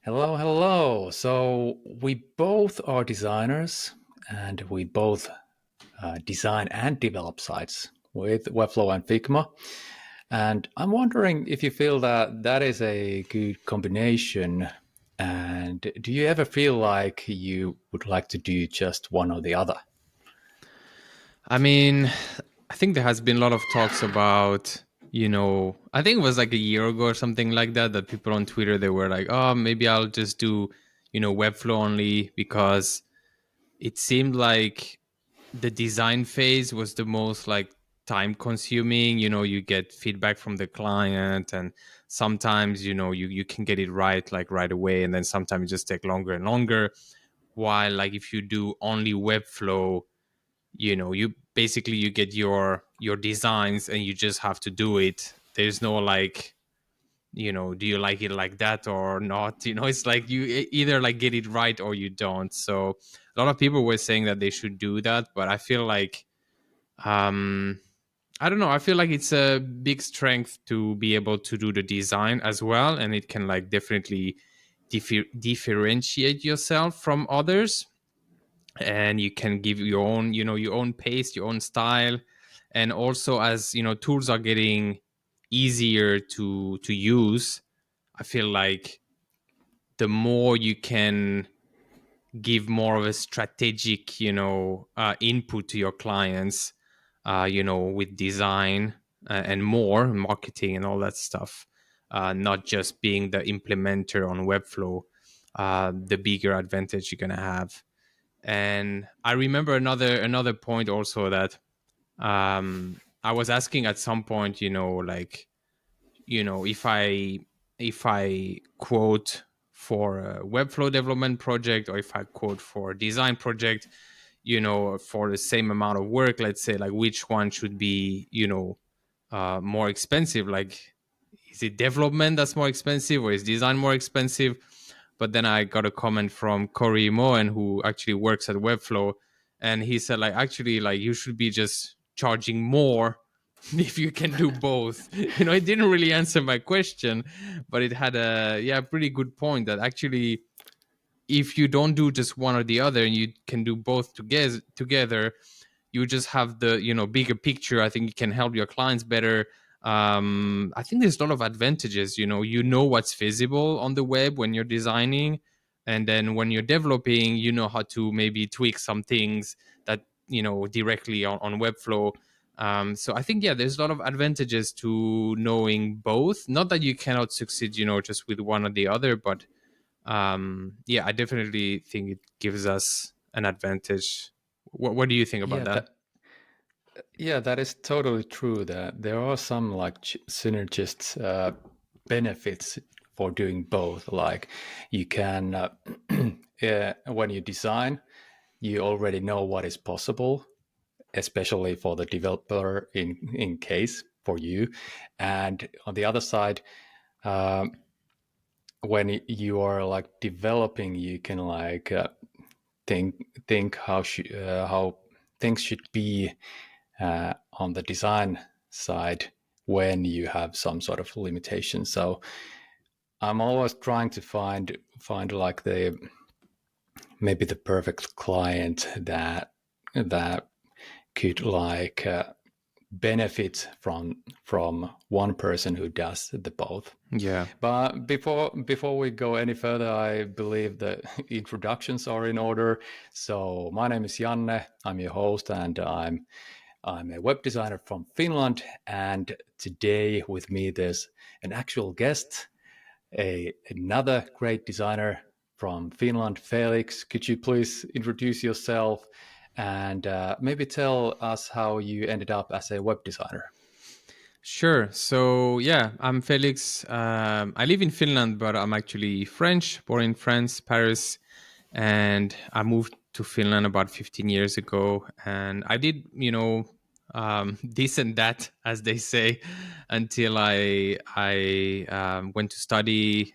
Hello, hello. So we both are designers and we both design and develop sites with Webflow and Figma. And I'm wondering if you feel that that is a good combination. And do you ever feel like you would like to do just one or the other? I mean, I think there has been a lot of talks about, I think it was like a year ago or something like that, that people on Twitter, they were like, oh, maybe I'll just do, Webflow only because it seemed like the design phase was the most like time consuming. You get feedback from the client, and sometimes, you can get it right, like right away. And then sometimes it just take longer and longer. While like if you do only Webflow, you basically you get your designs and you just have to do it. There's no like, do you like it like that or not? It's like you either like get it right or you don't. So a lot of people were saying that they should do that, but I feel like, um I don't know, I feel like it's a big strength to be able to do the design as well, and it can like definitely differentiate yourself from others, and you can give your own, your own pace, your own style. And also, as tools are getting easier to use, I feel like the more you can give more of a strategic, input to your clients, with design, and more marketing and all that stuff, not just being the implementer on Webflow, the bigger advantage you're gonna have. And I remember another point also, that I was asking at some point, like, if I quote for a Webflow development project, or if I quote for a design project, for the same amount of work, let's say, like, which one should be, more expensive? Like, is it development that's more expensive, or is design more expensive? But then I got a comment from Corey Moen, who actually works at Webflow, and he said, like, actually, like, you should be just charging more if you can do both. It didn't really answer my question, but it had a, yeah, pretty good point, that actually, if you don't do just one or the other and you can do both together, you just have the, bigger picture. I think you can help your clients better. I think there's a lot of advantages. You know what's feasible on the web when you're designing, and then when you're developing, you know how to maybe tweak some things that, directly on Webflow. So I think, yeah, there's a lot of advantages to knowing both. Not that you cannot succeed, just with one or the other, but yeah, I definitely think it gives us an advantage. What do you think about Yeah, that? that is totally true. That there are some like synergist benefits for doing both. Like you can, yeah, when you design, you already know what is possible, especially for the developer in case for you. And on the other side, um, when you are like developing, you can like think how things should be on the design side when you have some sort of limitation. So I'm always trying to find like the maybe the perfect client that could like benefit from one person who does the both. Yeah. But before we go any further, I believe the introductions are in order. So my name is Janne. I'm your host, and I'm a web designer from Finland. And today with me there's an actual guest, another great designer from Finland, Felix. Could you please introduce yourself and maybe tell us how you ended up as a web designer? Sure. So yeah, I'm Felix. I live in Finland, but I'm actually French, born in France, Paris, and I moved to Finland about 15 years ago. And I did, this and that, as they say, until I went to study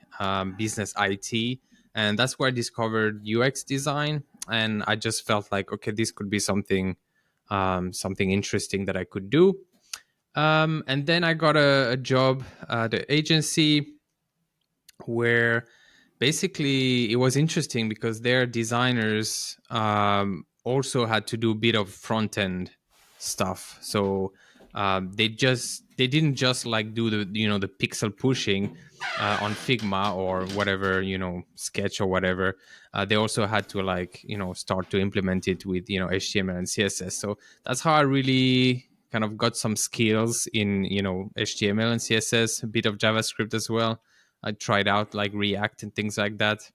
business IT, and that's where I discovered UX design. And I just felt like, okay, this could be something interesting that I could do. And then I got a job at the agency where basically it was interesting because their designers also had to do a bit of front end stuff. So they didn't just like do the pixel pushing on Figma or whatever, Sketch or whatever. They also had to like start to implement it with HTML and CSS. So that's how I really kind of got some skills in HTML and CSS, a bit of JavaScript as well. I tried out like React and things like that.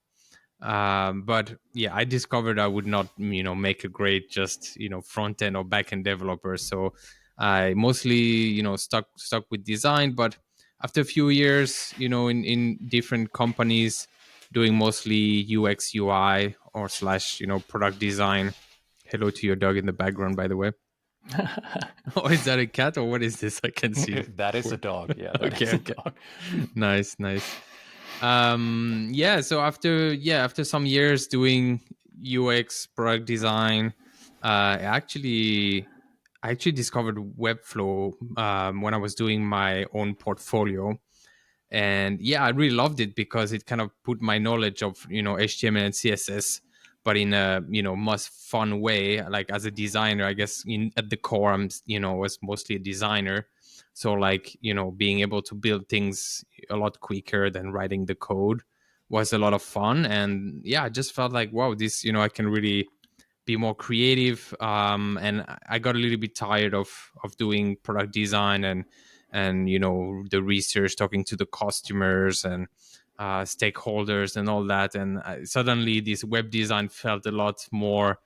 But yeah, I discovered I would not, make a great just front end or back end developer. So I mostly, stuck with design. But after a few years, in different companies, doing mostly UX, UI, or slash, product design. Hello to your dog in the background, by the way. Oh, is that a cat or what is this? I can see it. That is a dog. Yeah, that Okay, is a okay. dog. Nice, nice. Yeah, so after some years doing UX product design, I actually discovered Webflow when I was doing my own portfolio. And yeah, I really loved it because it kind of put my knowledge of HTML and CSS, but in a most fun way. Like as a designer, I guess at the core I'm was mostly a designer. So like being able to build things a lot quicker than writing the code was a lot of fun. And yeah, I just felt like, wow, this I can really be more creative. And I got a little bit tired of doing product design and the research, talking to the customers and stakeholders and all that. And suddenly this web design felt a lot more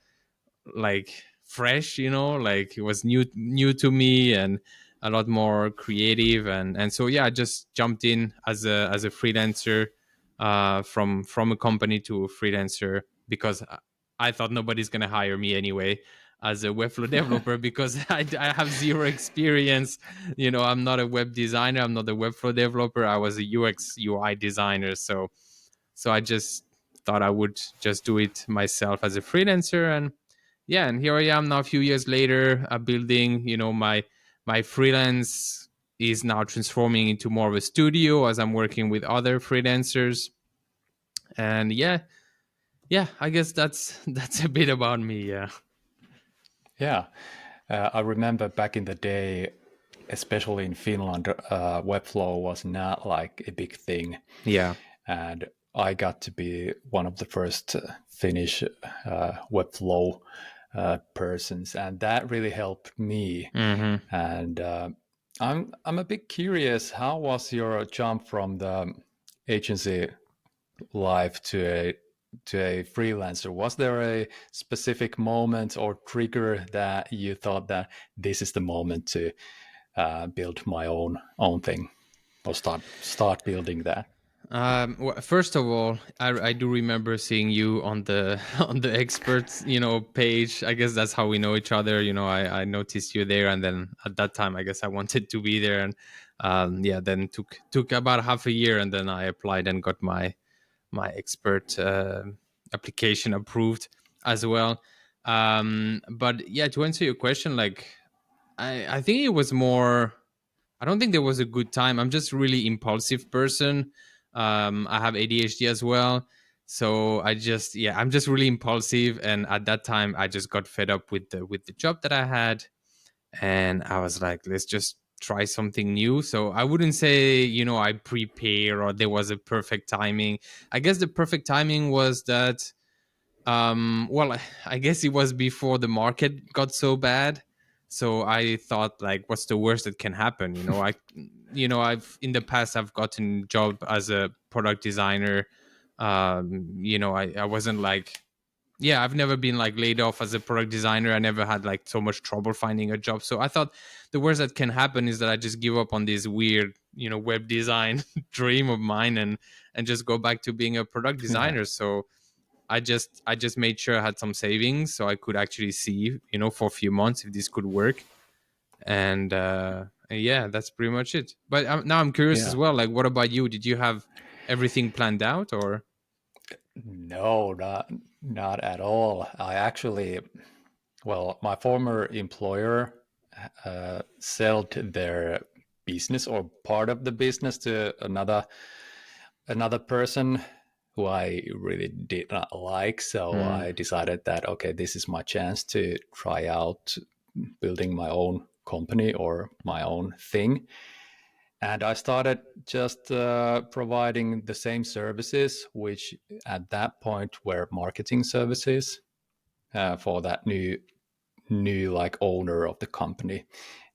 like fresh, like it was new to me and a lot more creative. And so yeah, I just jumped in as a freelancer, from a company to a freelancer, because I thought nobody's gonna hire me anyway as a Webflow developer because I have zero experience. I'm not a web designer, I'm not a Webflow developer, I was a UX UI designer. So I just thought I would just do it myself as a freelancer. And yeah, and here I am now a few years later, building, my freelance is now transforming into more of a studio as I'm working with other freelancers. And yeah, I guess that's that's a bit about me. Yeah. Yeah. I remember back in the day, especially in Finland, Webflow was not like a big thing. Yeah. And I got to be one of the first Finnish Webflow persons, and that really helped me. Hmm. And I'm a bit curious, how was your jump from the agency life to a freelancer? Was there a specific moment or trigger that you thought that this is the moment to build my own thing, or start building that? Well, first of all, I do remember seeing you on the on the experts page. I guess that's how we know each other. I noticed you there, and then at that time, I guess I wanted to be there. And yeah, then took about half a year, and then I applied and got my expert application approved as well. But yeah, to answer your question, like I think it was more. I don't think there was a good time. I'm just really impulsive person. I have ADHD as well. So I'm just really impulsive. And at that time, I just got fed up with the job that I had, and I was like, let's just try something new. So I wouldn't say I prepare or there was a perfect timing. I guess the perfect timing was that well, I guess it was before the market got so bad. So I thought, like, what's the worst that can happen? I've in the past I've gotten job as a product designer. I wasn't like, yeah, I've never been like laid off as a product designer. I never had like so much trouble finding a job. So I thought the worst that can happen is that I just give up on this weird, web design dream of mine and just go back to being a product Yeah. designer. So I just made sure I had some savings so I could actually see, for a few months if this could work. And yeah, that's pretty much it. But now I'm curious as Yeah. well. Like, what about you? Did you have everything planned out, or? No, not at all. I actually, well, my former employer sold their business or part of the business to another person who I really did not like. So Mm. I decided that, okay, this is my chance to try out building my own company or my own thing. And I started just providing the same services, which at that point were marketing services for that new like owner of the company.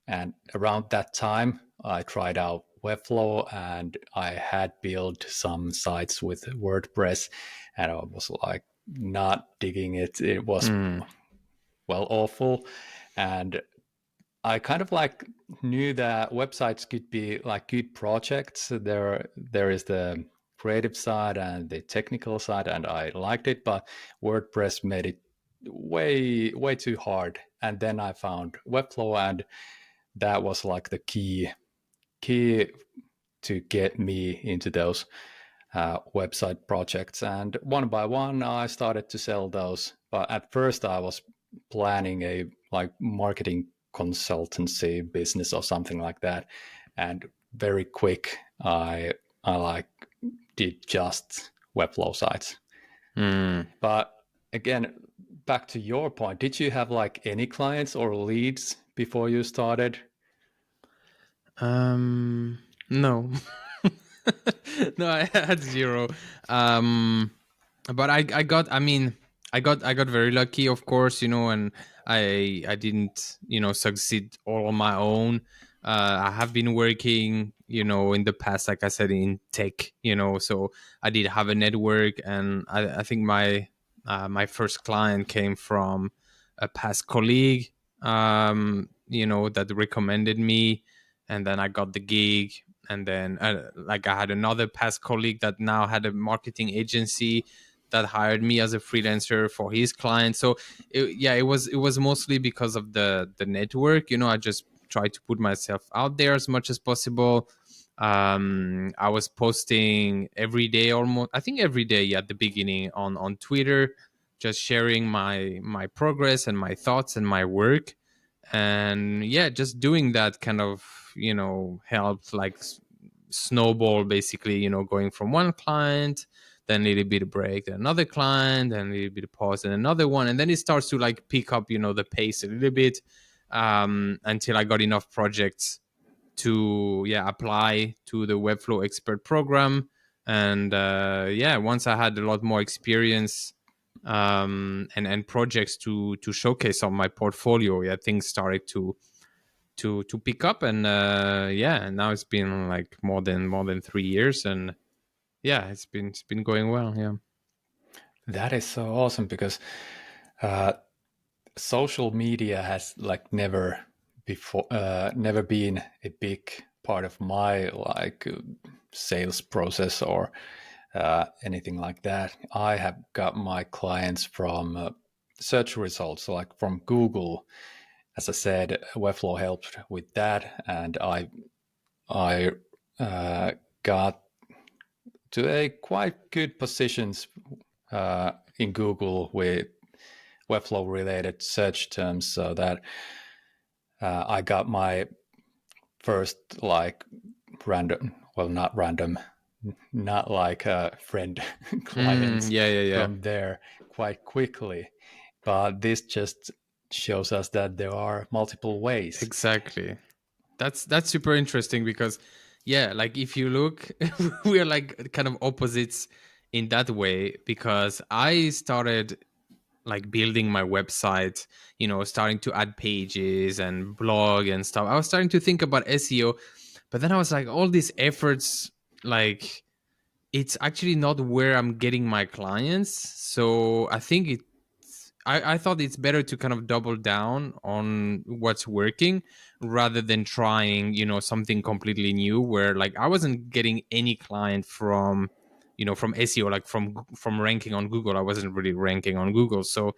And around that time, I tried out Webflow and I had built some sites with WordPress, and I was like not digging it. It was Mm. well awful, and I kind of like knew that websites could be like good projects. There is the creative side and the technical side, and I liked it, but WordPress made it way too hard. And then I found Webflow, and that was like the key to get me into those website projects. And one by one, I started to sell those. But at first, I was planning a like marketing consultancy business or something like that. And very quick, I like did just Webflow sites. Mm. But again, back to your point, did you have like any clients or leads before you started? No. No, I had zero. Um, but I got, I mean, I got very lucky, of course, and I didn't, succeed all on my own. I have been working, in the past, like I said, in tech, so I did have a network, and I think my first client came from a past colleague, that recommended me, and then I got the gig. And then like I had another past colleague that now had a marketing agency that hired me as a freelancer for his clients. So it was mostly because of the network. I just tried to put myself out there as much as possible. I was posting every day, almost, I think every day at the beginning, on Twitter, just sharing my progress and my thoughts and my work. And yeah, just doing that kind of helped, like, snowball, basically, going from one client, then a little bit of break, then another client, then a little bit of pause, and another one, and then it starts to like pick up the pace a little bit, until I got enough projects to apply to the Webflow expert program. And once I had a lot more experience, and projects to showcase on my portfolio, things started to pick up. And and now it's been like more than 3 years, and it's been going well. Yeah. That is so awesome because uh, social media has like never been a big part of my like sales process or anything like that. I have got my clients from search results, so like from Google. As I said, Webflow helped with that, and I got to a quite good positions in Google with Webflow related search terms, so that I got my first like random, well, not random, not like friend clients Yeah, yeah, yeah. from there quite quickly. But this just shows us that there are multiple ways. Exactly. That's super interesting because, like, if you look, we are like kind of opposites in that way, because I started like building my website, starting to add pages and blog and stuff. I was starting to think about SEO, but then I was like, all these efforts, like, it's actually not where I'm getting my clients. So I think I thought it's better to kind of double down on what's working rather than trying, something completely new, where like I wasn't getting any client from SEO, like from ranking on Google. I wasn't really ranking on Google. So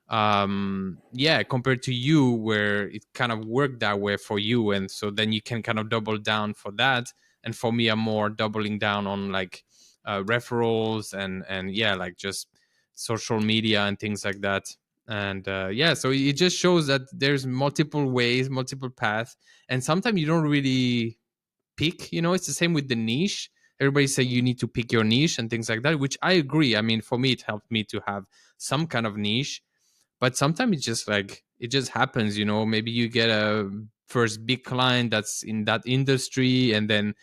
compared to you, where it kind of worked that way for you, and so then you can kind of double down for that. And for me, I'm more doubling down on like referrals and like just social media and things like that. And so it just shows that there's multiple ways, multiple paths, and sometimes you don't really pick. It's the same with the niche. everybody say you need to pick your niche and things like that, which I agree. I mean, for me, it helped me to have some kind of niche, but sometimes it's just like it just happens, maybe you get a first big client that's in that industry, and then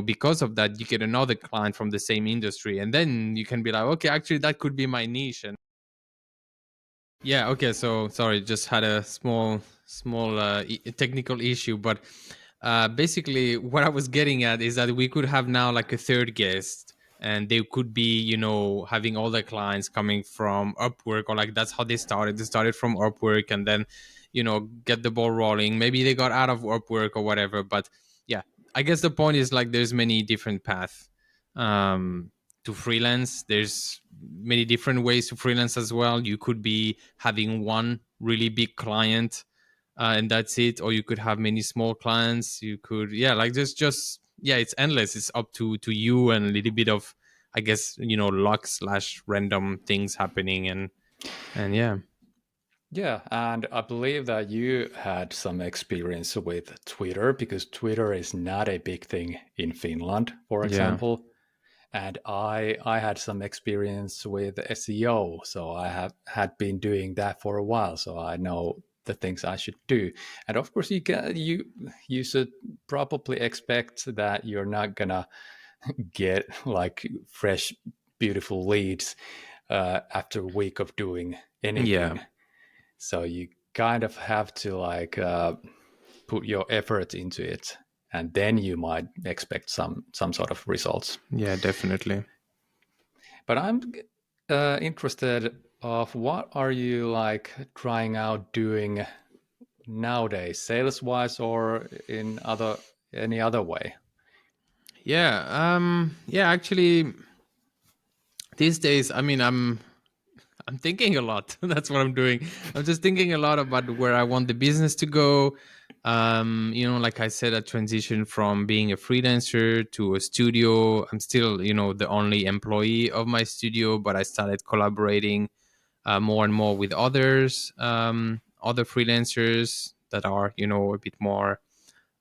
because of that you get another client from the same industry, and then you can be like, okay, actually that could be my niche. And yeah, okay, so sorry, just had a small technical issue, but basically what I was getting at is that we could have now like a third guest, and they could be having all their clients coming from Upwork, or like that's how they started from Upwork, and then get the ball rolling. Maybe they got out of Upwork or whatever, but yeah, I guess the point is like there's many different paths to freelance. There's many different ways to freelance as well. You could be having one really big client, and that's it, or you could have many small clients. You could, yeah, like there's just, yeah, it's endless. It's up to you, and a little bit of, I guess, luck slash random things happening. And yeah. Yeah, and I believe that you had some experience with Twitter because Twitter is not a big thing in Finland, for Yeah. example. And I had some experience with SEO, so I have had been doing that for a while, so I know the things I should do. And of course, you should probably expect that you're not gonna get like fresh, beautiful leads after a week of doing Yeah. anything. So you kind of have to like put your effort into it, and then you might expect some sort of results. Yeah, definitely. But I'm interested of what are you like trying out doing nowadays, sales wise or in any other way? Yeah. Yeah, actually these days, I mean, I'm thinking a lot. That's what I'm doing. I'm just thinking a lot about where I want the business to go. Like I said, I transitioned from being a freelancer to a studio. I'm still, the only employee of my studio, but I started collaborating more and more with other freelancers that are, a bit more,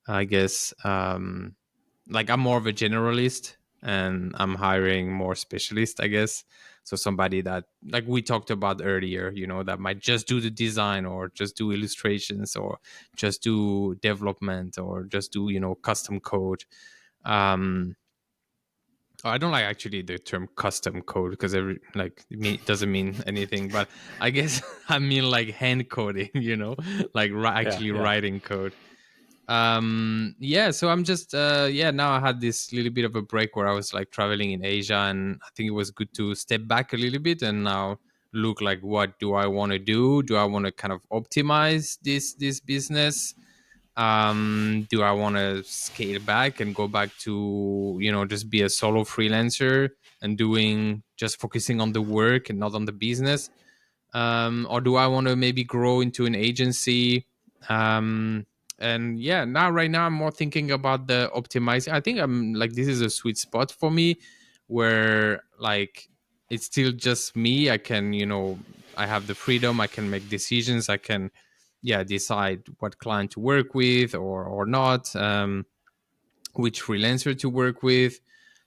I guess, like I'm more of a generalist, and I'm hiring more specialists, I guess. So somebody that, like we talked about earlier, that might just do the design, or just do illustrations, or just do development, or just do, custom code. Um, I don't like actually the term custom code, because it doesn't mean anything. But I guess I mean like hand coding, like Yeah, actually yeah. writing code. Yeah, so I'm just yeah, now I had this little bit of a break where I was like traveling in Asia, and I think it was good to step back a little bit and now look like, what do I want to do I want to kind of optimize this business? Do I want to scale back and go back to, just be a solo freelancer and doing, just focusing on the work and not on the business? Or do I want to maybe grow into an agency? And yeah, now right now I'm more thinking about the optimizing. I think I'm like, this is a sweet spot for me, where like it's still just me. I can, I have the freedom. I can make decisions. I can, yeah, decide what client to work with or not. Which freelancer to work with.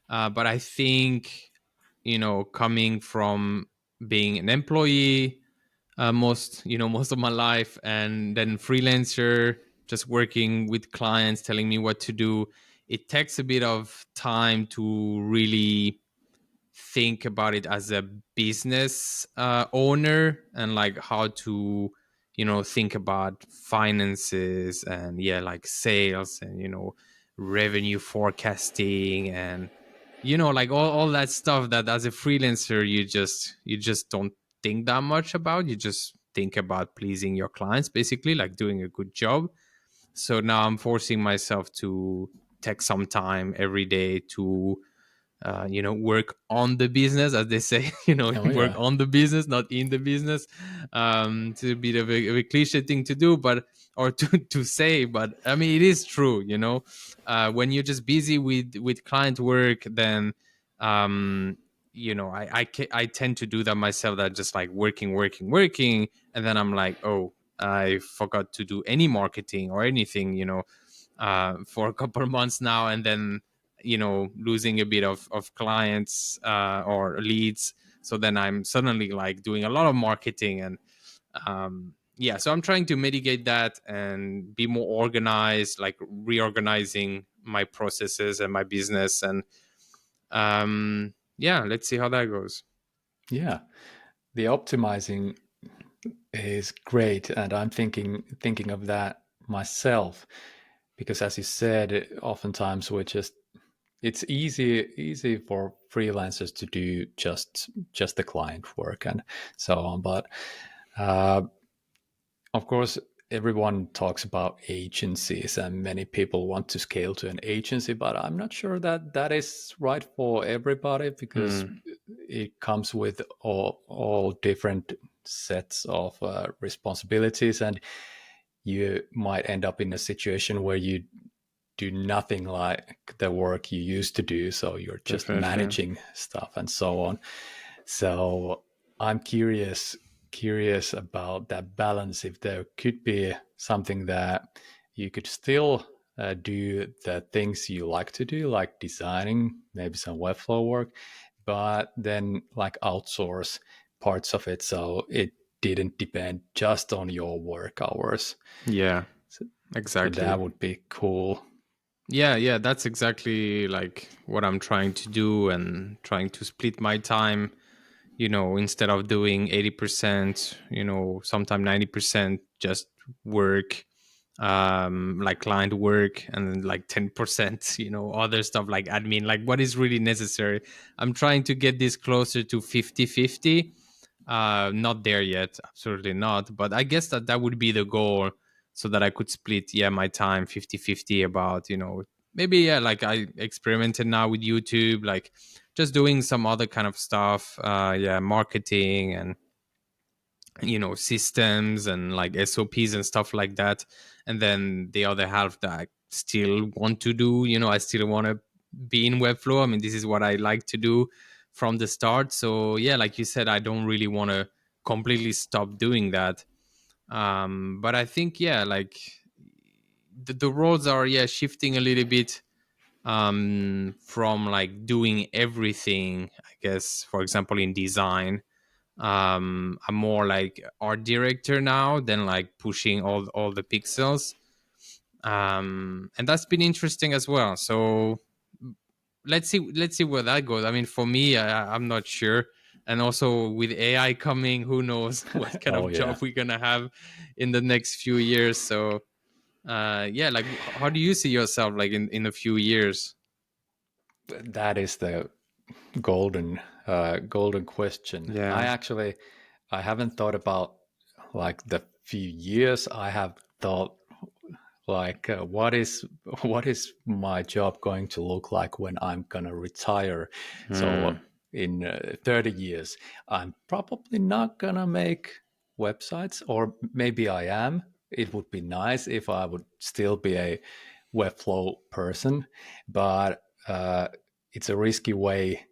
But I think, coming from being an employee most of my life, and then freelancer, just working with clients telling me what to do, it takes a bit of time to really think about it as a business owner, and like how to think about finances, and yeah, like sales, and revenue forecasting, and like all that stuff that as a freelancer you just don't think that much about. You just think about pleasing your clients, basically, like doing a good job. So now I'm forcing myself to take some time every day to work on the business, as they say. Oh Work yeah. on the business, not in the business. It's a bit of a cliche thing to do, but or to say, but I mean, it is true. When you're just busy with client work, then I tend to do that myself, that just like working, working, working, and then I'm like, oh, I forgot to do any marketing or anything, for a couple of months now, and then losing a bit of clients or leads. So then I'm suddenly like doing a lot of marketing, and yeah, so I'm trying to mitigate that and be more organized, like reorganizing my processes and my business. And yeah, let's see how that goes. Yeah, the optimizing is great, and I'm thinking of that myself because, as you said, oftentimes it's easy for freelancers to do just the client work and so on. But uh, of course, everyone talks about agencies, and many people want to scale to an agency. But I'm not sure that that is right for everybody because Mm, it comes with all different sets of responsibilities, and you might end up in a situation where you do nothing like the work you used to do, so you're just definitely. managing stuff and so on. So I'm curious about that balance, if there could be something that you could still do the things you like to do, like designing, maybe some Webflow work, but then like outsource parts of it so it didn't depend just on your work hours. Yeah, So, so exactly. that would be cool. Yeah, that's exactly like what I'm trying to do, and trying to split my time, instead of doing 80%, sometime 90% just work, like client work, and then like 10%, other stuff like admin, like what is really necessary. I'm trying to get this closer to 50-50. Not there yet, absolutely not, but I guess that would be the goal, so that I could split, yeah, my time 50-50 about, maybe, yeah, like I experimented now with YouTube, like just doing some other kind of stuff, yeah, marketing and systems and like SOPs and stuff like that. And then the other half that I still want to do, I still want to be in Webflow. I mean, this is what I like to do from the start. So yeah, like you said, I don't really want to completely stop doing that. But I think, yeah, like the roles are, yeah, shifting a little bit, from like doing everything, I guess, for example, in design. I'm more like art director now than like pushing all the pixels. And that's been interesting as well. So let's see where that goes. I mean, for me, I'm not sure. And also with AI coming, who knows what kind Oh of yeah, job we're gonna have in the next few years. So yeah, like how do you see yourself like in a few years? that is the golden question. Yeah. I haven't thought about like the few years. I have thought like what is my job going to look like when I'm gonna retire. So Hmm. in 30 years, I'm probably not gonna make websites, or maybe I am. It would be nice if I would still be a Webflow person, but it's a risky way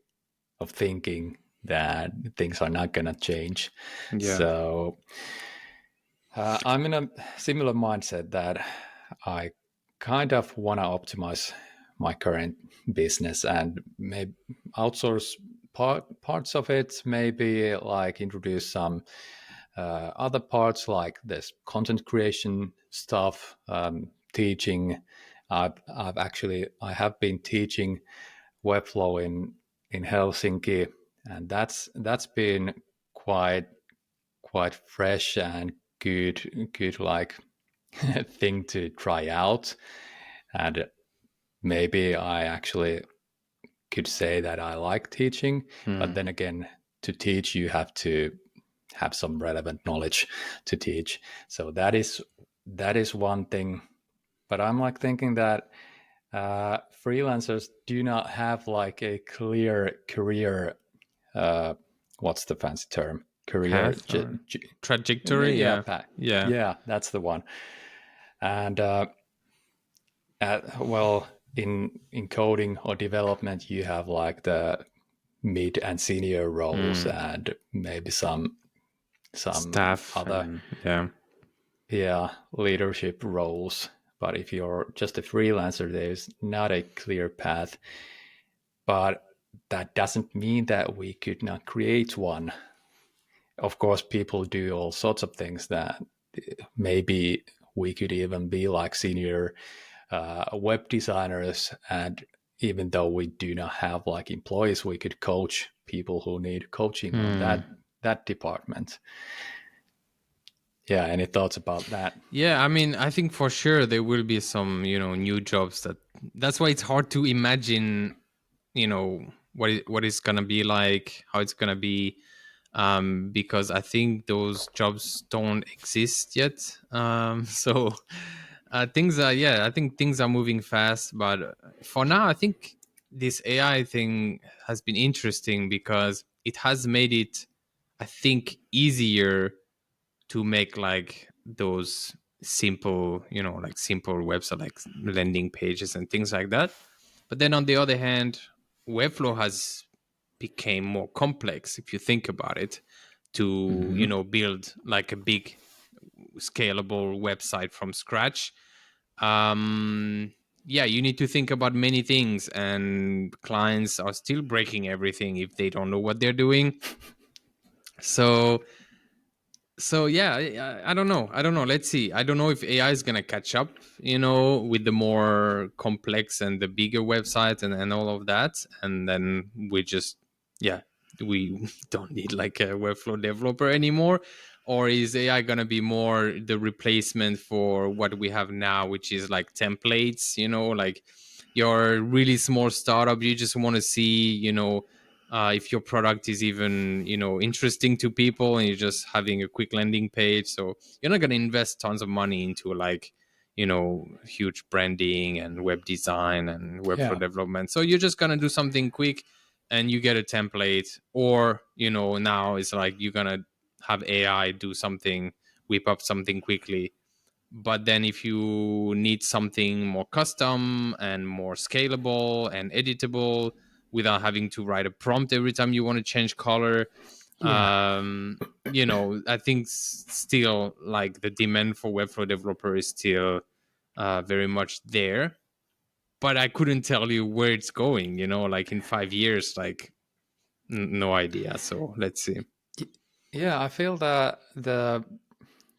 of thinking that things are not going to change. Yeah. So I'm in a similar mindset that I kind of want to optimize my current business and maybe outsource parts of it, maybe like introduce some other parts like this content creation stuff, teaching. I have been teaching Webflow in Helsinki, and that's been quite fresh and good like thing to try out. And maybe I actually could say that I like teaching, but Hmm. then again, to teach you have to have some relevant knowledge to teach. So that is one thing. But I'm like thinking that freelancers do not have like a clear career. Uh, what's the fancy term? Career. Path or trajectory. Yeah, Yeah. Pat. Yeah. Yeah, that's the one. And well, in coding or development, you have like the mid and senior roles, Hmm. and maybe some Staff other and yeah. yeah leadership roles. But if you're just a freelancer, there's not a clear path. But that doesn't mean that we could not create one. Of course, people do all sorts of things that maybe we could even be like senior web designers. And even though we do not have like employees, we could coach people who need coaching on that department. Yeah, any thoughts about that? Yeah, I mean, I think for sure there will be some, new jobs that's why it's hard to imagine, what it's gonna be like, how it's gonna be, because I think those jobs don't exist yet. So things are, yeah, I think things are moving fast, but for now, I think this AI thing has been interesting because it has made it, I think, easier to make like those simple, like simple website, like landing pages and things like that. But then on the other hand, Webflow has became more complex if you think about it, to build like a big scalable website from scratch. Yeah, you need to think about many things, and clients are still breaking everything if they don't know what they're doing. So yeah, I don't know, let's see. I don't know if AI is going to catch up, with the more complex and the bigger websites and all of that, and then we just, yeah, we don't need like a Webflow developer anymore. Or is AI going to be more the replacement for what we have now, which is like templates, like you're a really small startup, you just want to see, if your product is even, interesting to people, and you're just having a quick landing page. So you're not going to invest tons of money into like, huge branding and web design and Webflow Yeah. development. So you're just going to do something quick and you get a template. Or, now it's like you're going to have AI do something, whip up something quickly. But then if you need something more custom and more scalable and editable without having to write a prompt every time you want to change color, Yeah. I think still like the demand for Webflow developer is still very much there. But I couldn't tell you where it's going, like in 5 years, like no idea. So let's see. Yeah, I feel that the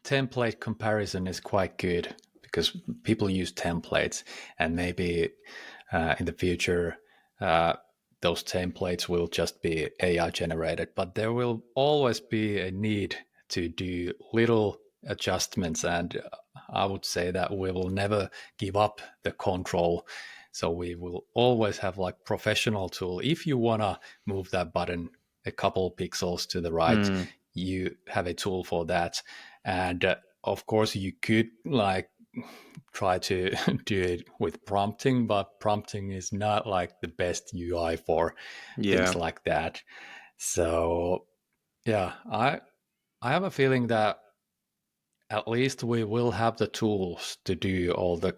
template comparison is quite good because people use templates, and maybe in the future uh, those templates will just be AI generated, but there will always be a need to do little adjustments. And I would say that we will never give up the control. So we will always have like professional tool. If you want to move that button a couple pixels to the right, Mm, you have a tool for that. And of course you could like try to do it with prompting, but prompting is not like the best UI for things yeah. like that. So yeah, I have a feeling that at least we will have the tools to do all the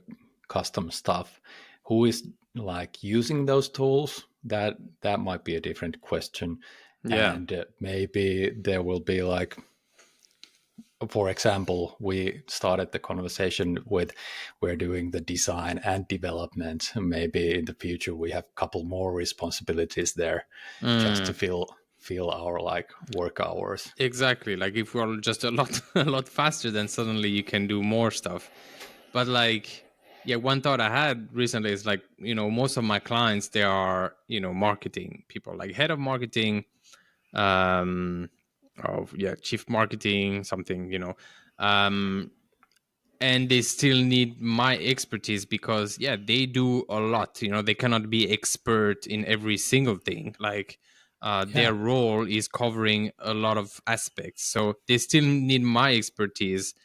custom stuff. Who is like using those tools? That might be a different question. Yeah. And maybe there will be like, for example, we started the conversation with we're doing the design and development. Maybe in the future we have a couple more responsibilities there just to Mm. fill our like work hours. Exactly. Like if we're just a lot a lot faster, then suddenly you can do more stuff. But like, yeah, one thought I had recently is like, most of my clients, they are, marketing people, like head of marketing, um, of, yeah, chief marketing, something, um, and they still need my expertise because, yeah, they do a lot. They cannot be expert in every single thing. Like, Yeah. their role is covering a lot of aspects, so they still need my expertise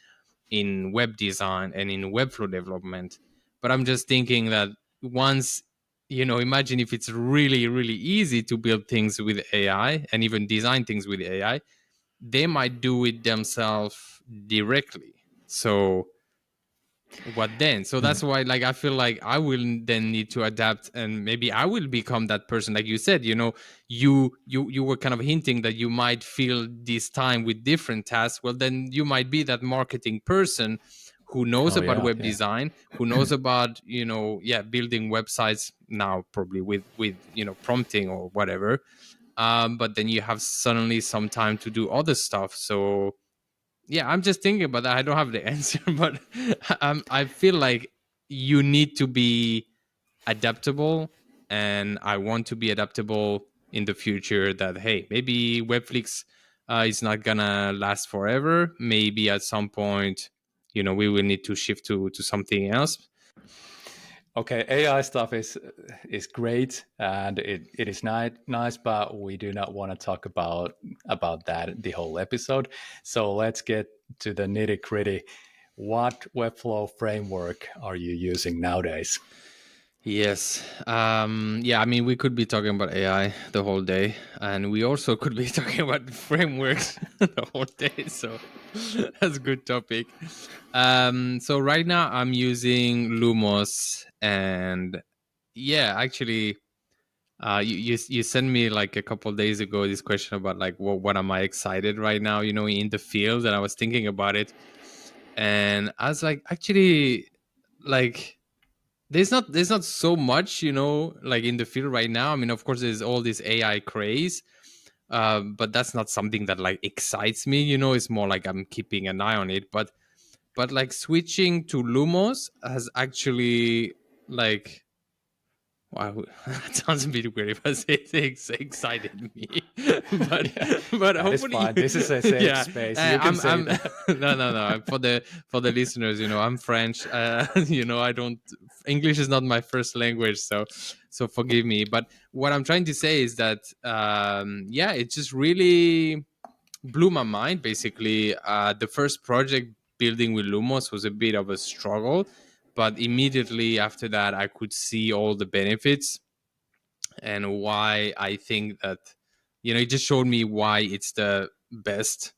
in web design and in Webflow development. But I'm just thinking that once, imagine if it's really, really easy to build things with AI and even design things with AI, they might do it themselves directly. So what then? So Hmm. that's why, like, I feel like I will then need to adapt, and maybe I will become that person. Like you said, you were kind of hinting that you might fill this time with different tasks. Well, then you might be that marketing person who knows Oh about yeah, web yeah. design, who knows about, building websites now, probably with prompting or whatever. But then you have suddenly some time to do other stuff. So yeah, I'm just thinking about that. I don't have the answer, but I feel like you need to be adaptable, and I want to be adaptable in the future. That, hey, maybe Webflix is not gonna last forever. Maybe at some point, we will need to shift to something else. Okay, AI stuff is great and it is nice, but we do not want to talk about that the whole episode. So let's get to the nitty gritty. What Webflow framework are you using nowadays? Yes. Yeah, I mean, we could be talking about AI the whole day, and we also could be talking about frameworks the whole day. So that's a good topic. So right now I'm using Lumos, and yeah, actually, you sent me like a couple of days ago this question about like what am I excited right now, in the field, and I was thinking about it, and I was like, actually, like there's not so much, like in the field right now. I mean, of course there's all this AI craze, but that's not something that like excites me. It's more like I'm keeping an eye on it. But like switching to Lumos has actually, like, wow, that sounds a bit weird, but it excited me. but Yeah, but that is hopefully, fine. This is a safe yeah. space. You can say I'm that. no. For the listeners, I'm French. I don't. English is not my first language, so forgive me. But what I'm trying to say is that, yeah, it just really blew my mind. Basically, the first project building with Lumos was a bit of a struggle, but immediately after that, I could see all the benefits and why I think that, it just showed me why it's the best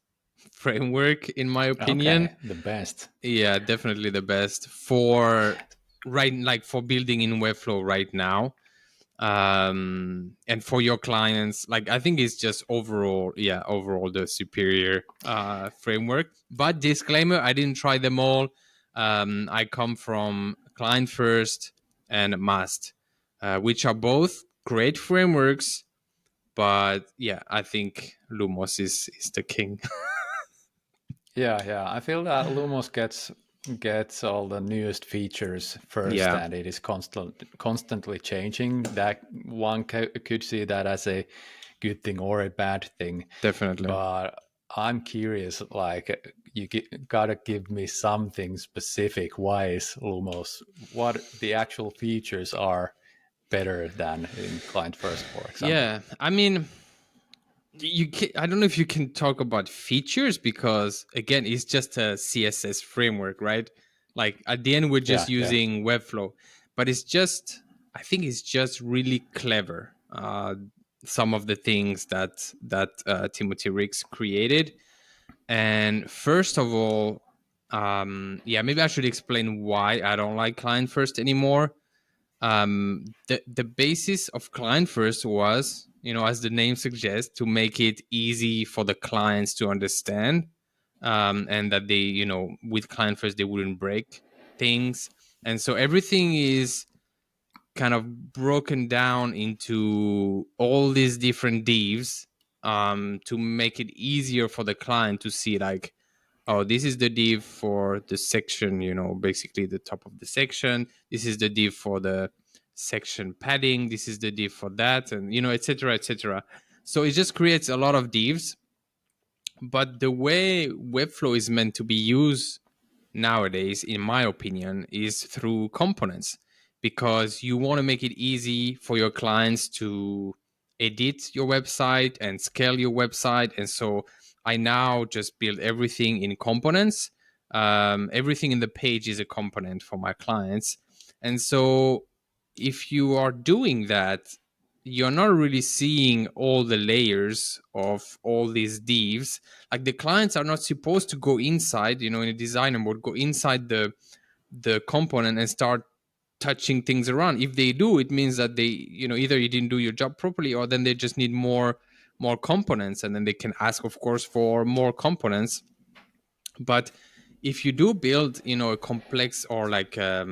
framework, in my opinion. Okay, the best. Yeah, definitely the best for, right, like for building in Webflow right now. And for your clients, like, I think it's just overall the superior framework. But disclaimer, I didn't try them all. I come from Client First and Mast, which are both great frameworks, but yeah, I think Lumos is the king. Yeah, yeah. I feel that Lumos gets all the newest features first, Yeah, and it is constantly changing. That one could see that as a good thing or a bad thing. definitely. But I'm curious, like gotta give me something specific. Why is Lumos? What the actual features are better than in Client First, for example? Yeah, I mean, I don't know if you can talk about features, because again, it's just a CSS framework, right? Like, at the end we're just Yeah, yeah. using Webflow, but I think it's just really clever. Some of the things that Timothy Ricks created. And first of all, yeah, maybe I should explain why I don't like Client First anymore. The basis of Client First was, as the name suggests, to make it easy for the clients to understand, and that they, with Client First, they wouldn't break things. And so everything is kind of broken down into all these different divs, to make it easier for the client to see, like, oh, this is the div for the section, basically the top of the section. This is the div for the section padding. This is the div for that, and, etc., etc. So it just creates a lot of divs. But the way Webflow is meant to be used nowadays, in my opinion, is through components, because you want to make it easy for your clients to edit your website and scale your website. And so I now just build everything in components. Everything in the page is a component for my clients. And so if you are doing that, you're not really seeing all the layers of all these divs. Like, the clients are not supposed to go inside, in a designer mode, go inside the component and start touching things around. If they do, it means that they, either you didn't do your job properly, or then they just need more components, and then they can ask, of course, for more components. But if you do build, a complex or like a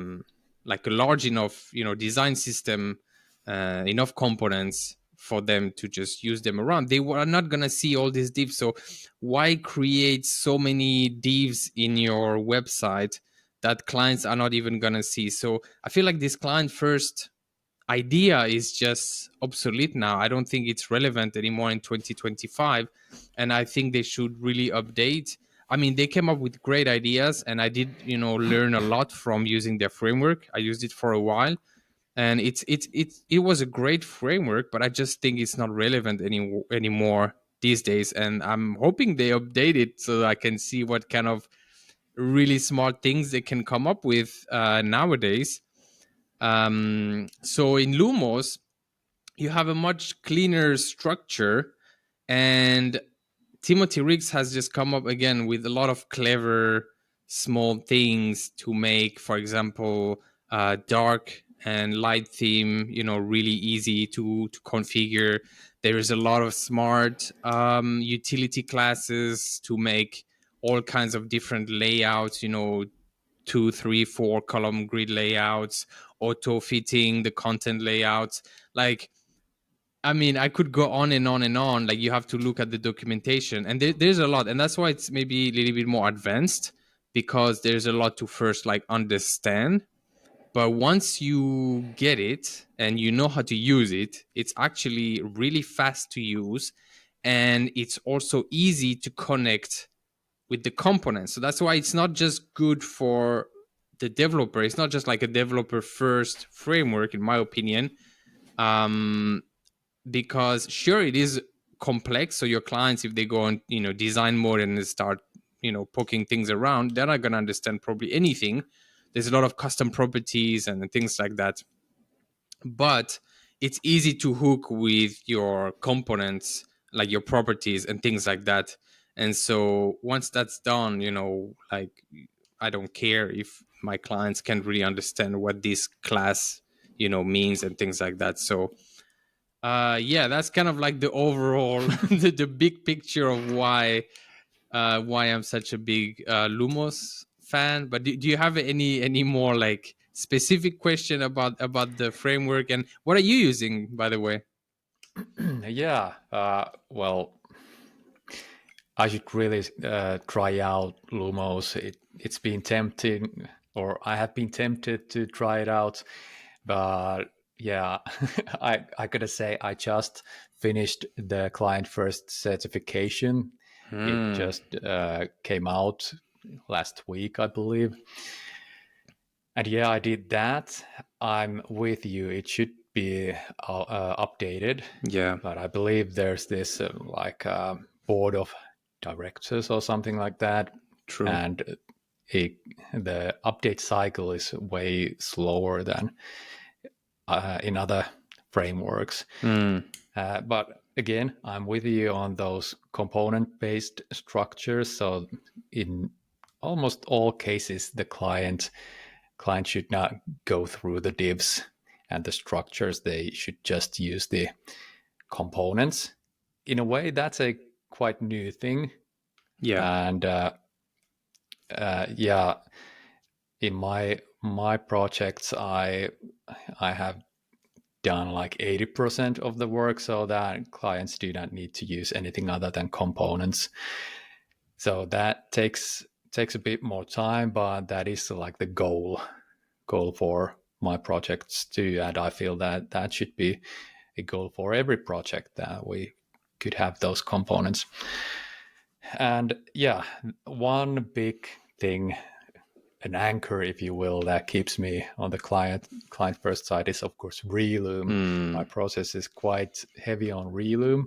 large enough, design system, enough components for them to just use them around, they are not going to see all these divs. So why create so many divs in your website that clients are not even going to see? So I feel like this client first idea is just obsolete now. I don't think it's relevant anymore in 2025. And I think they should really update. I mean, they came up with great ideas, and I did, learn a lot from using their framework. I used it for a while, and it was a great framework, but I just think it's not relevant anymore these days. And I'm hoping they update it so that I can see what kind of really smart things they can come up with nowadays. So in Lumos, you have a much cleaner structure, and Timothy Riggs has just come up again with a lot of clever small things to make, for example, dark and light theme, really easy to configure. There is a lot of smart utility classes to make all kinds of different layouts, 2, 3, 4 column grid layouts, auto fitting the content layouts. Like, I mean, I could go on and on and on. Like, you have to look at the documentation, and there's a lot, and that's why it's maybe a little bit more advanced, because there's a lot to first like understand. But once you get it and you know how to use it, it's actually really fast to use, and it's also easy to connect with the components. So that's why it's not just good for the developer. It's not just like a developer first framework, in my opinion. Um, because sure, it is complex. So your clients, if they go on, design mode and they start, poking things around, they're not going to understand probably anything. There's a lot of custom properties and things like that. But it's easy to hook with your components, like your properties and things like that. And so once that's done, like, I don't care if my clients can't really understand what this class, means and things like that. So yeah, that's kind of like the overall the big picture of why I'm such a big Lumos fan. But do you have any more like specific question about the framework, and what are you using, by the way? Yeah, well, I should really try out Lumos. It's been tempting, or I have been tempted to try it out, but yeah, I gotta say I just finished the client first certification. It Hmm. just came out last week, I believe. And yeah, I did that. I'm with you. It should be updated, Yeah. but I believe there's this board of directors or something like that, True. and the update cycle is way slower than in other frameworks. Hmm. But again, I'm with you on those component-based structures. So in almost all cases, the client should not go through the divs and the structures. They should just use the components. In a way, that's a quite new thing. Yeah. And yeah, in my projects, I have done like 80% of the work, so that clients do not need to use anything other than components. So that takes a bit more time, but that is like the goal for my projects too. And I feel that that should be a goal for every project, that we could have those components. And yeah, one big thing, an anchor, if you will, that keeps me on the client first side is of course Reloom. My Hmm. process is quite heavy on Reloom,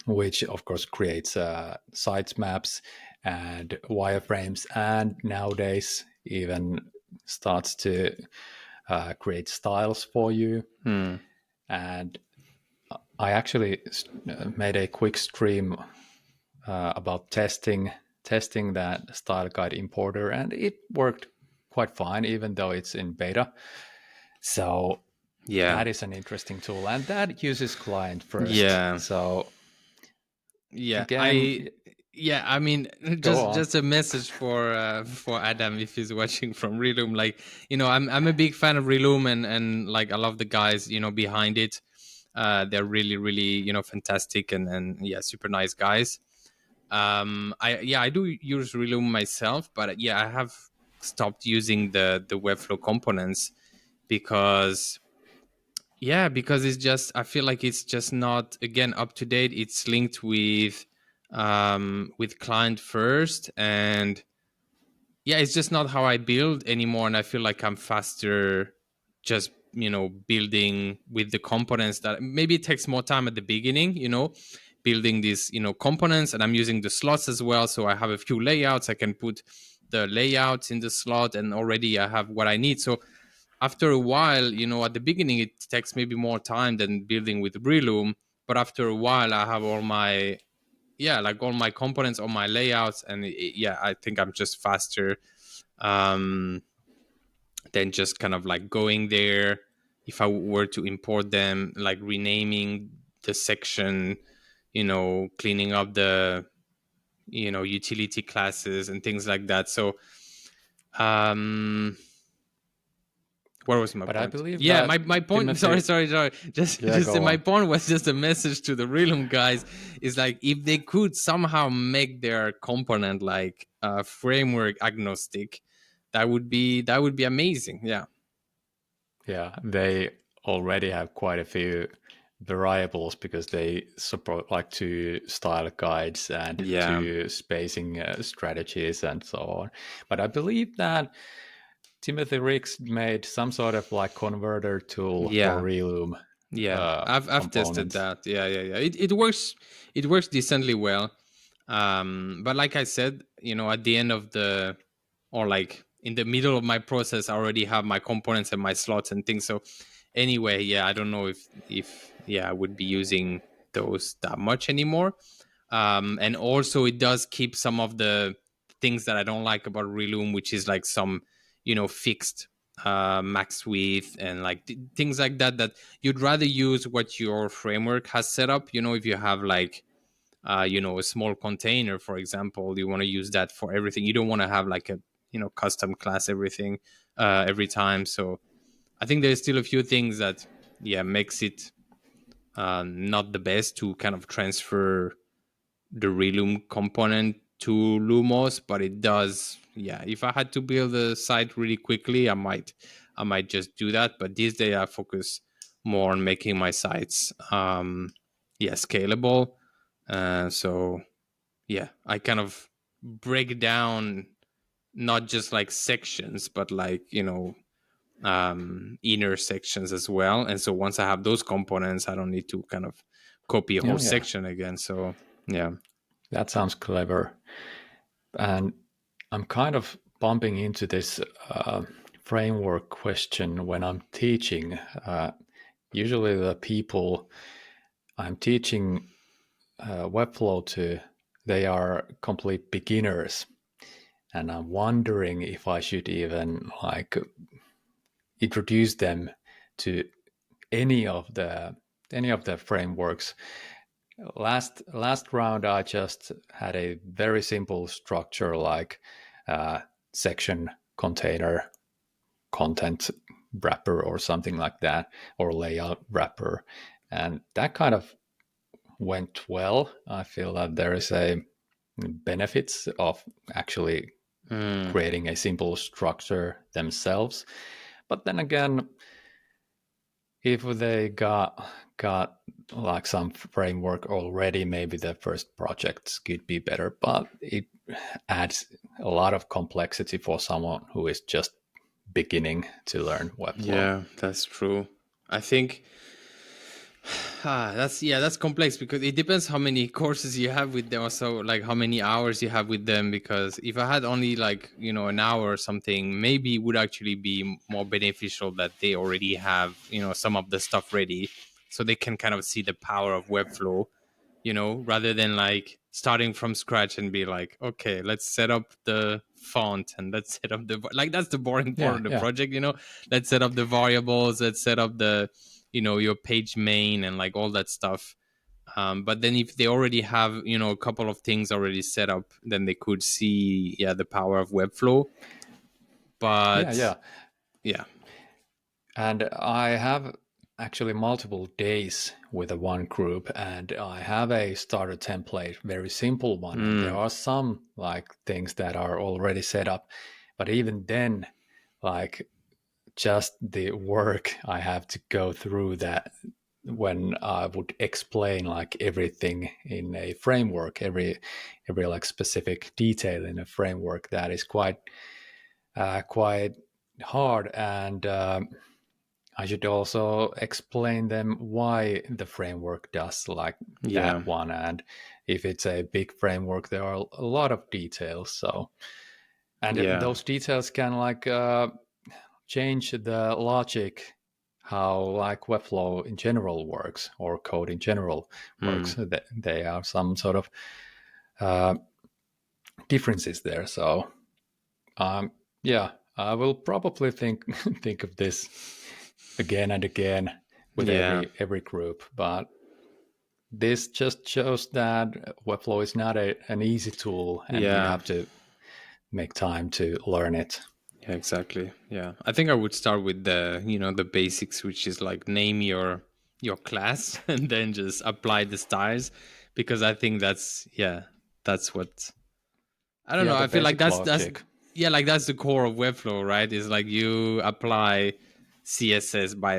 which of course creates sitemaps and wireframes, and nowadays even starts to create styles for you. Hmm. And I actually made a quick stream about testing that style guide importer, and it worked quite fine, even though it's in beta. So Yeah. that is an interesting tool, and that uses client first. Yeah. So Yeah. again, I Yeah, I mean, Go on. just a message for Adam if he's watching from Relum. Like, I'm a big fan of Relum, and like I love the guys behind it. They're really really fantastic, and yeah, super nice guys. I do use Relum myself, but yeah, I have stopped using the Webflow components because because it's just, I feel like it's just not, again, up to date. It's linked with client first, and yeah, it's just not how I build anymore. And I feel like I'm faster just building with the components. That maybe it takes more time at the beginning, building these components, and I'm using the slots as well. So I have a few layouts. I can put the layouts in the slot, and already I have what I need. So after a while, at the beginning it takes maybe more time than building with Breloom, but after a while I have all my, like all my components, all my layouts, and yeah, I think I'm just faster um than just kind of like going there. If I were to import them, like renaming the section, cleaning up the utility classes and things like that. So um what was my But I point? believe Yeah, that my point. Sorry, Timothy. sorry, sorry. Just Yeah, go my on. point was just a message to the Realm guys. Is like, if they could somehow make their component like framework agnostic, that would be amazing. Yeah, Yeah, they already have quite a few variables because they support like two style guides and yeah, two spacing strategies and so on. But I believe that Timothy Ricks made some sort of like converter tool for yeah. Reloom Yeah, I've tested components. that. Yeah. It works. It works decently well. But like I said, at the end of the, or like in the middle of my process, I already have my components and my slots and things. So anyway, yeah, I don't know if I would be using those that much anymore. And also it does keep some of the things that I don't like about Reloom, which is like some fixed max width and like things like that, that you'd rather use what your framework has set up. If you have like a small container, for example, you want to use that for everything. You don't want to have like a custom class everything every time. So I think there's still a few things that makes it not the best to kind of transfer the Reloom component to Lumos, but it does. Yeah, if I had to build a site really quickly, I might just do that. But these days, I focus more on making my sites, scalable. So yeah, I kind of break down not just like sections, but like inner sections as well. And so once I have those components, I don't need to kind of copy a whole Yeah, yeah, section again. So yeah. that sounds clever. And I'm kind of bumping into this framework question when I'm teaching. Usually, the people I'm teaching Webflow to, they are complete beginners, and I'm wondering if I should even like introduce them to any of the any of the frameworks. Last round, I just had a very simple structure like uh, section, container, content wrapper, or something like that, or layout wrapper, and that kind of went well. I feel that there is a benefits of actually Mm, creating a simple structure themselves. But then again, if they got like some framework already, maybe the first projects could be better. But it adds a lot of complexity for someone who is just beginning to learn Webflow. yeah, that's true. I think that's complex because it depends how many courses you have with them, also like how many hours you have with them. Because if I had only like an hour or something, maybe it would actually be more beneficial that they already have some of the stuff ready, so they can kind of see the power of Webflow, rather than like starting from scratch and be like, okay, let's set up the font and let's set up the, like, that's the boring part Yeah, of the yeah, project. Let's set up the variables, let's set up the your page main and like all that stuff. But then if they already have, a couple of things already set up, then they could see, the power of Webflow. Yeah, But yeah. yeah. And I have actually multiple days with a one group, and I have a starter template, very simple one. And there Mm, are some like things that are already set up, but even then, like just the work I have to go through that when I would explain like everything in a framework, every like specific detail in a framework, that is quite hard. And I should also explain them why the framework does like yeah. that one. And if it's a big framework, there are a lot of details. So, and Yeah. those details can like change the logic, how like Webflow in general works or code in general works. Mm, They have some sort of uh, differences there. So, yeah, I will probably think think of this again and again with yeah. every group. But this just shows that Webflow is not an easy tool, and you Yeah. have to make time to learn it. Yeah, exactly. Yeah. I think I would start with the basics, which is like name your class and then just apply the styles, because I think that's what I don't Yeah, know. the I feel like basic that's logic. like that's the core of Webflow, right? Is like you apply CSS by,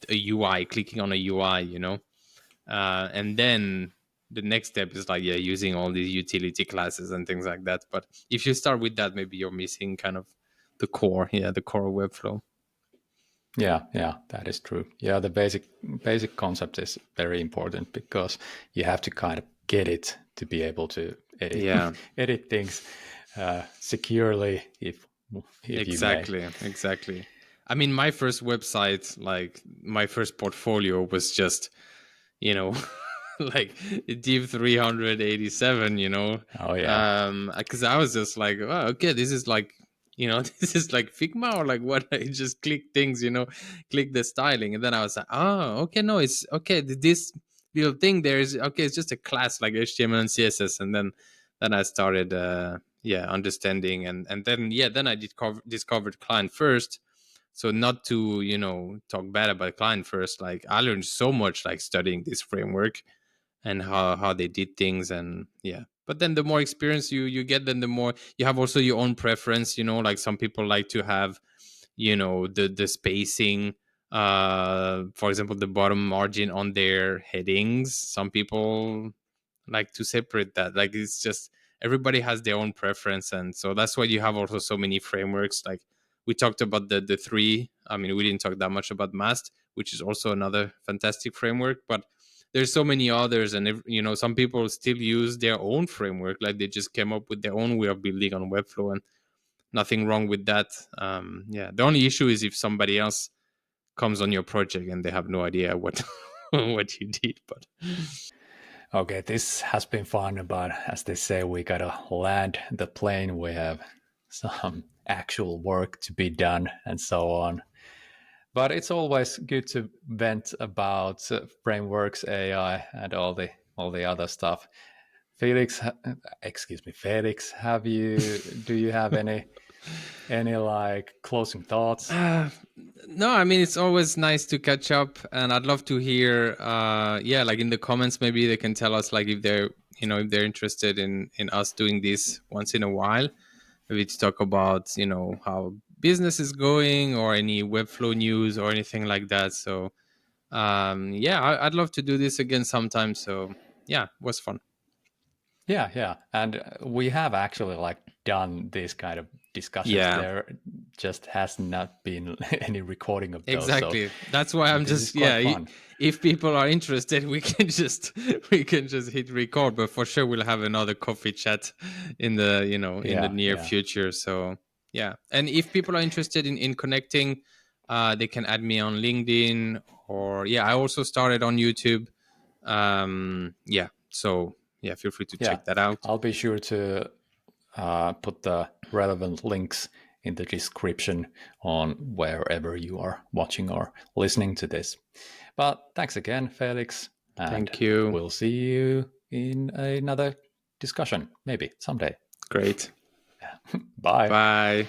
a UI, clicking on a UI. And then the next step is like, using all these utility classes and things like that. But if you start with that, maybe you're missing kind of the core of Webflow. Yeah, yeah, that is true. Yeah, the basic concept is very important because you have to kind of get it to be able to edit Yeah, edit things securely, if you may. exactly. I mean, my first website, like my first portfolio, was just, you know, like div 387, Oh yeah, because I was just like, oh, okay, this is like, this is like Figma or like what? I just click things, click the styling, and then I was like, oh, okay, no, it's okay. This little thing there is okay. It's just a class like HTML and CSS, and then I started, understanding, and then then I discovered client first. So not to talk bad about client first, like I learned so much like studying this framework and how they did things. And but then the more experience you get, then the more you have also your own preference, like some people like to have the spacing, for example, the bottom margin on their headings. Some people like to separate that. Like it's just everybody has their own preference, and so that's why you have also so many frameworks. Like we talked about the three. I mean, we didn't talk that much about Mast, which is also another fantastic framework, but there's so many others. And some people still use their own framework, like they just came up with their own way of building on Webflow, and nothing wrong with that. The only issue is if somebody else comes on your project and they have no idea what what you did. But okay. This has been fun, but as they say, we gotta land the plane. We have some actual work to be done, and so on. But it's always good to vent about frameworks, AI, and all the other stuff. Felix, excuse me, Felix, do you have any like closing thoughts? Uh, no, I mean it's always nice to catch up, and I'd love to hear, like in the comments, maybe they can tell us like if they're, if they're interested in us doing this once in a while, maybe to talk about, how business is going or any Webflow news or anything like that. So, I'd love to do this again sometime. So, it was fun. Yeah, yeah, and we have actually like done these kind of discussions. Yeah. There just has not been any recording of those, so Exactly. That's why I'm this is just quite fun. if people are interested, we can just hit record. But for sure, we'll have another coffee chat in the in the Yeah, near yeah, future. So and if people are interested in connecting, they can add me on LinkedIn, or I also started on YouTube. So feel free to yeah. check that out. I'll be sure to put the relevant links in the description on wherever you are watching or listening to this. But thanks again, Felix. And Thank you. we'll see you in another discussion, maybe someday. Great. Bye. Bye.